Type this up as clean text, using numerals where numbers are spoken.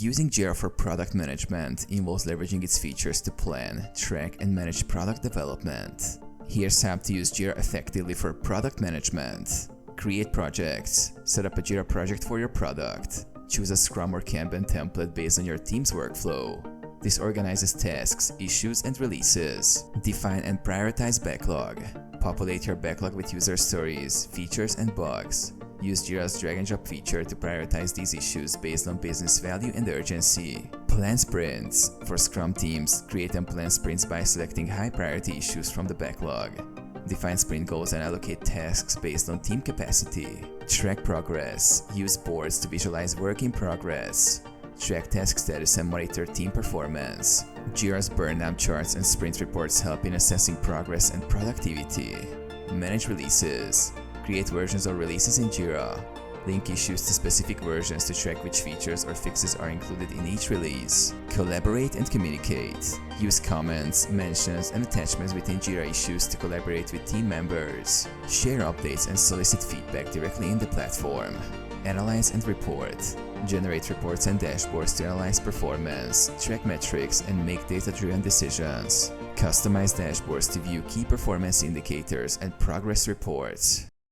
Using Jira for product management involves leveraging its features to plan, track, and manage product development. Here's how to use Jira effectively for product management. Create projects. Set up a Jira project for your product. Choose a Scrum or Kanban template based on your team's workflow. This organizes tasks, issues, and releases. Define and prioritize backlog. Populate your backlog with user stories, features, and bugs. Use Jira's drag and drop feature to prioritize these issues based on business value and urgency. Plan sprints. For Scrum teams, create and plan sprints by selecting high priority issues from the backlog. Define sprint goals and allocate tasks based on team capacity. Track progress. Use boards to visualize work in progress. Track task status and monitor team performance. Jira's burn-down charts and sprint reports help in assessing progress and productivity. Manage releases. Create versions or releases in Jira. Link issues to specific versions to track which features or fixes are included in each release. Collaborate and communicate. Use comments, mentions, and attachments within Jira issues to collaborate with team members. Share updates and solicit feedback directly in the platform. Analyze and report. Generate reports and dashboards to analyze performance, track metrics, and make data-driven decisions. Customize dashboards to view key performance indicators and progress reports.